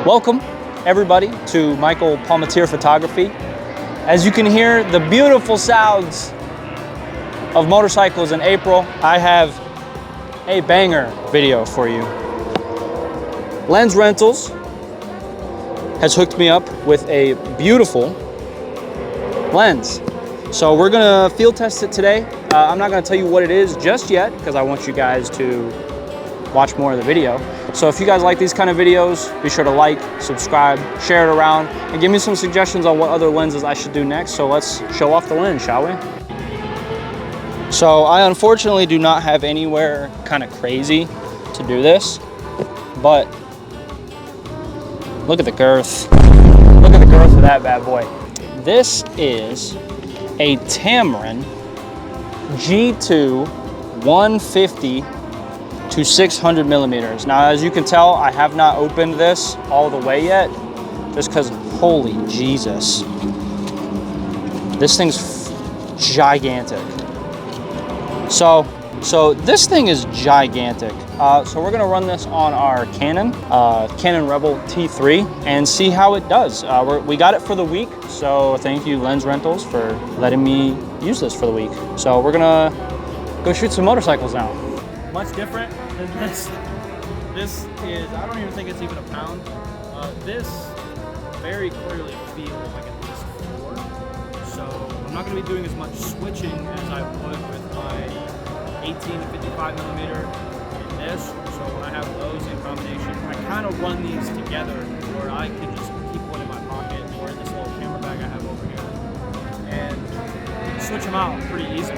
Welcome, everybody, to Michael Palmatier Photography. As you can hear the beautiful sounds of motorcycles in April, I have a banger video for you. LensRentals has hooked me up with a beautiful lens. So we're gonna field test it today. I'm not gonna tell you what it is just yet because I want you guys to watch more of the video. So if you guys like these kind of videos, be sure to like, subscribe, share it around, and give me some suggestions on what other lenses I should do next. So let's show off the lens, shall we? So I unfortunately do not have anywhere kind of crazy to do this, but look at the girth. Look at the girth of that bad boy. This is a Tamron G2 150-600mm. Now, as you can tell, I have not opened this all the way yet, just because, holy Jesus. This thing's gigantic. So this thing is gigantic. So we're gonna run this on our Canon Rebel T3 and see how it does. We got it for the week, so thank you LensRentals for letting me use this for the week. So we're gonna go shoot some motorcycles now. Much different than this. This is, I don't even think it's even a pound. This very clearly feels like at least 4. So I'm not gonna be doing as much switching as I would with my 18-55mm in this. So when I have those in combination, I kind of run these together where I can just keep one in my pocket or in this little camera bag I have over here and switch them out pretty easily.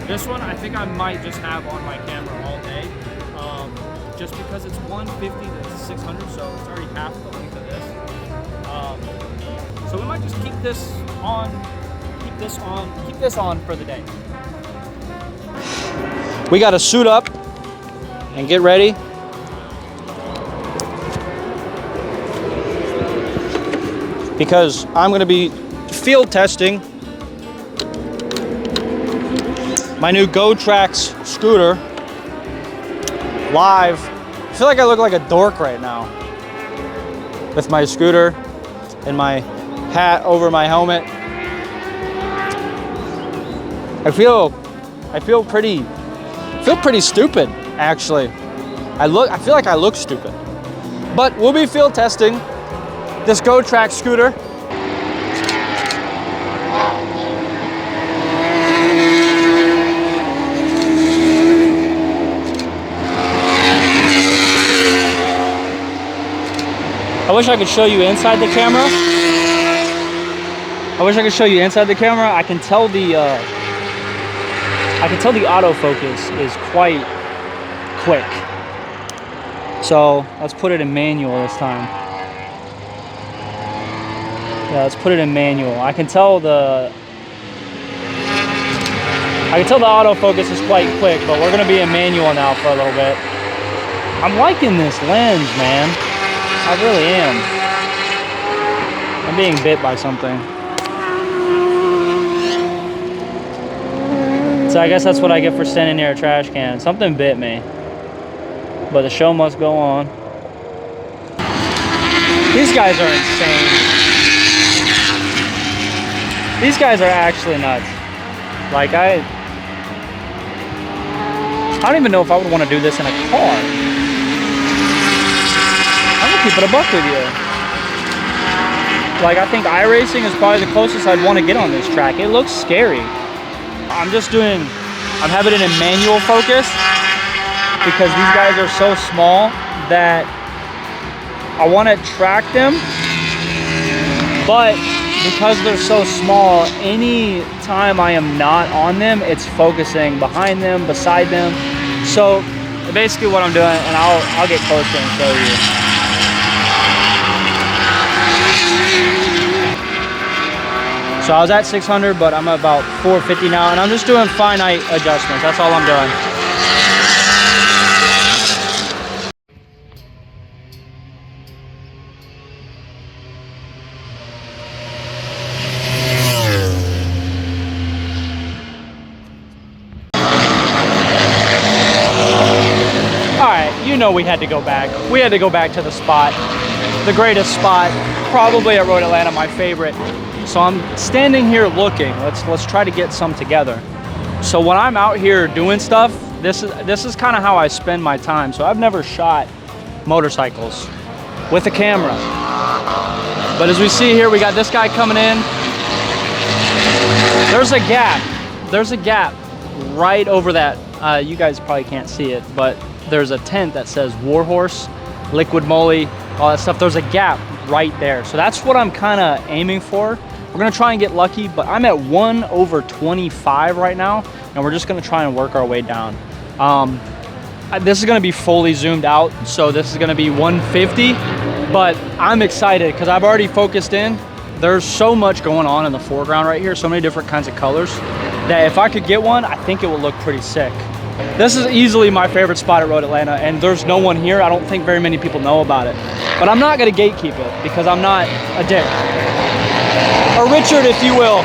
This one, I think I might just have on my camera all day, just because it's 150-600, so it's already half the length of this. So we might just keep this on for the day. We got to suit up and get ready. Because I'm going to be field testing my new GoTrax scooter live. I feel like I look like a dork right now with my scooter and my hat over my helmet. I feel pretty stupid, actually. I feel like I look stupid. But we'll be field testing this GoTrax scooter. I wish I could show you inside the camera. I can tell the autofocus is quite quick. So let's put it in manual this time. Yeah, let's put it in manual. I can tell the autofocus is quite quick, but we're gonna be in manual now for a little bit. I'm liking this lens, man. I really am. I'm being bit by something. So I guess that's what I get for standing near a trash can. Something bit me. But the show must go on. These guys are insane. These guys are actually nuts. Like, I don't even know if I would want to do this in a car. I'm gonna keep it a buck with you. Like, I think iRacing is probably the closest I'd want to get on this track. It looks scary. I'm having it in manual focus because these guys are so small that I want to track them, but because they're so small, any time I am not on them, it's focusing behind them, beside them. So basically what I'm doing, and I'll get closer and show you. So I was at 600, but I'm about 450 now, and I'm just doing finite adjustments. That's all I'm doing. All right, you know we had to go back. We had to go back to the spot. the greatest spot, probably at Road Atlanta, my favorite. So I'm standing here looking. Let's try to get some together. So when I'm out here doing stuff, this is kind of how I spend my time. So I've never shot motorcycles with a camera. But as we see here, we got this guy coming in. There's a gap. There's a gap right over that. You guys probably can't see it, but there's a tent that says Warhorse, Liquid Moly, all that stuff. There's a gap right there. So that's what I'm kind of aiming for. We're gonna try and get lucky, but I'm at 1/25 right now, and we're just gonna try and work our way down. This is gonna be fully zoomed out, so this is gonna be 150, but I'm excited because I've already focused in. There's so much going on in the foreground right here, so many different kinds of colors, that if I could get one, I think it would look pretty sick. This is easily my favorite spot at Road Atlanta, and there's no one here. I don't think very many people know about it, but I'm not gonna gatekeep it because I'm not a dick. Or Richard, if you will.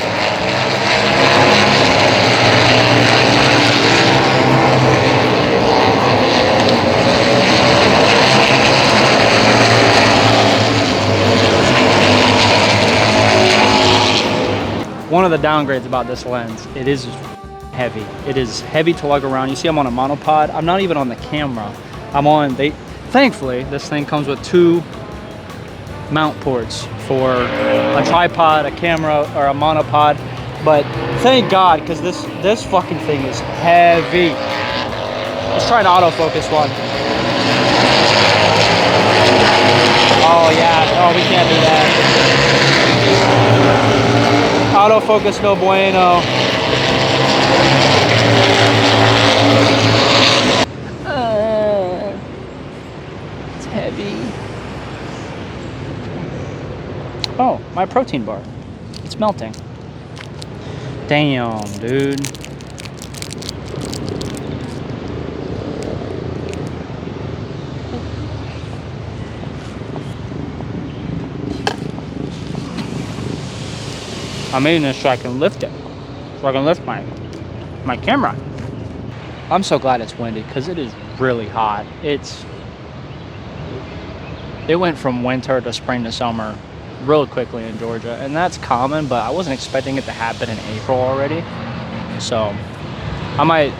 One of the downgrades about this lens, it is heavy. It is heavy to lug around. You see I'm on a monopod. I'm not even on the camera. Thankfully, this thing comes with 2 mount ports for a tripod, a camera, or a monopod. But thank God, because this fucking thing is heavy. Let's try an autofocus one. Oh yeah, oh, we can't do that. Autofocus no bueno. It's heavy. Oh, my protein bar. It's melting. Damn, dude. I'm eating this so I can lift it. So I can lift my camera. I'm so glad it's windy because it is really hot. It went from winter to spring to summer really quickly in Georgia, and that's common, but I wasn't expecting it to happen in April already. So I might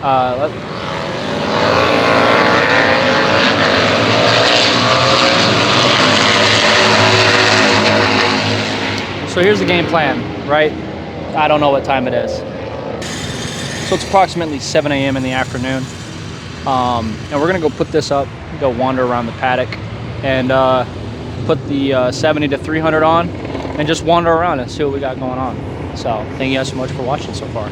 So here's the game plan, right? I don't know what time it is. So it's approximately 7 a.m. in the afternoon. And we're gonna go put this up, go wander around the paddock, and put the 70-300 on, and just wander around and see what we got going on. So thank you guys so much for watching so far.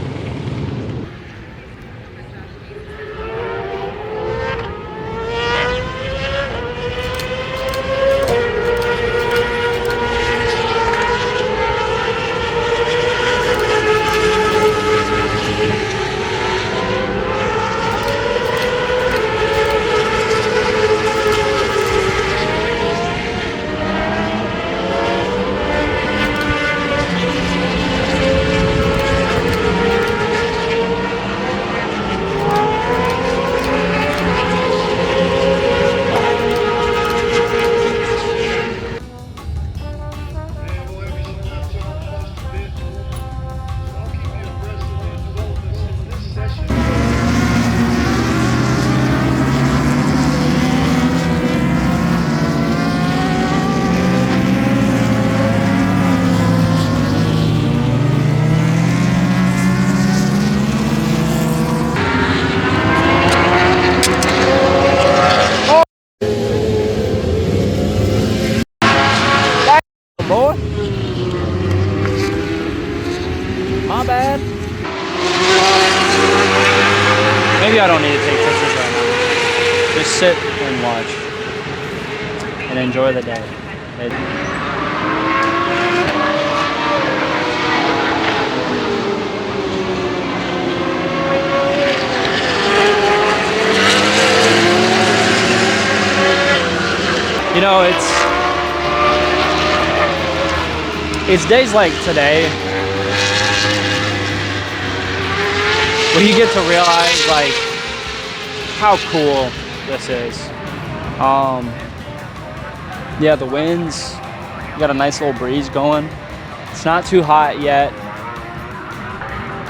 Boy, my bad. Maybe I don't need to take pictures right now. Just sit and watch and enjoy the day. You know, it's days like today when you get to realize like how cool this is. Yeah, the winds, you got a nice little breeze going. It's not too hot yet.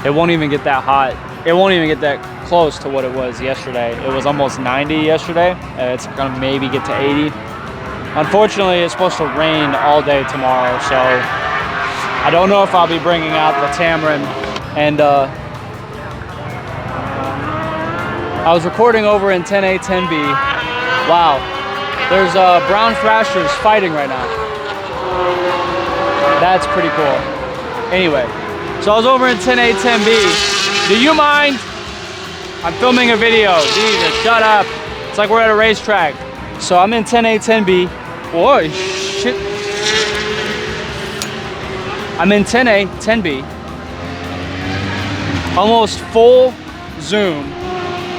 It won't even get that hot. It won't even get that close to what it was yesterday. It was almost 90 yesterday. It's gonna maybe get to 80. Unfortunately, it's supposed to rain all day tomorrow, so I don't know if I'll be bringing out the Tamron. And I was recording over in 10A, 10B. Wow, there's brown thrashers fighting right now. That's pretty cool. Anyway, so I was over in 10A, 10B. Do you mind? I'm filming a video. Jesus, shut up. It's like we're at a racetrack. So I'm in 10A, 10B. Boy, shit. I'm in 10A, 10B. Almost full zoom.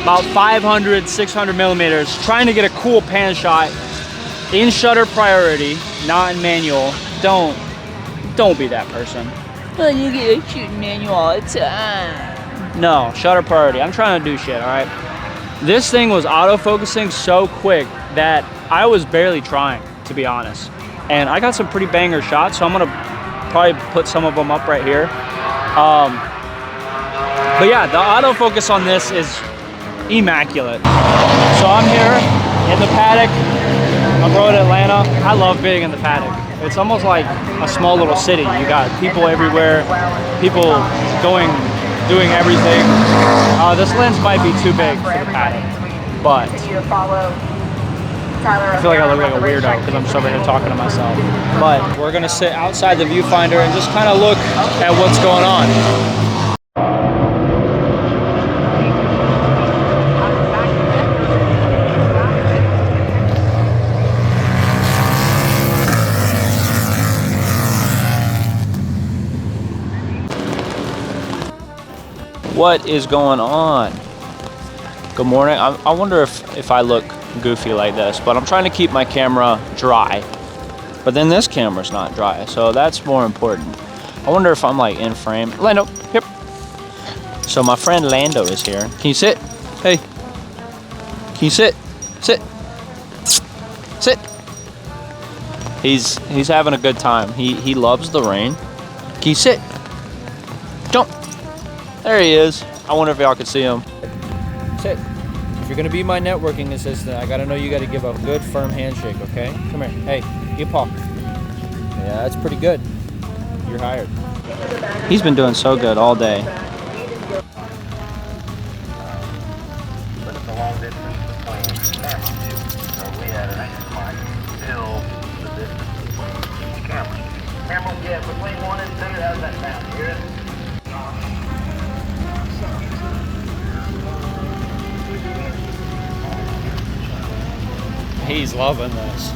About 500, 600 millimeters. Trying to get a cool pan shot in shutter priority, not in manual. Don't be that person. Well, you get a shooting manual all the time. No, shutter priority. I'm trying to do shit, all right? This thing was autofocusing so quick that I was barely trying, to be honest. And I got some pretty banger shots, so I'm gonna probably put some of them up right here. But yeah, the autofocus on this is immaculate. So I'm here in the paddock on road Atlanta. I love being in the paddock. It's almost like a small little city. You got people everywhere, people doing everything. This lens might be too big for the paddock, but I feel like I look like a weirdo because I'm just over here talking to myself. But we're gonna sit outside the viewfinder and just kind of look at what's going on. What is going on? Good morning. I wonder if I look goofy like this, but I'm trying to keep my camera dry. But then this camera's not dry, so that's more important. I wonder if I'm like in frame. Lando, here. So my friend Lando is here. Can you sit? Hey. Can you sit? Sit. Sit. He's having a good time. He loves the rain. Can you sit? Jump. There he is. I wonder if y'all could see him. Sit. If you're gonna be my networking assistant, I gotta know you gotta give a good firm handshake, okay? Come here. Hey, you paw. Yeah, that's pretty good. You're hired. He's been doing so good all day. Tamron, yeah, between 1 and 2, how's that sound? You hear it? He's loving this.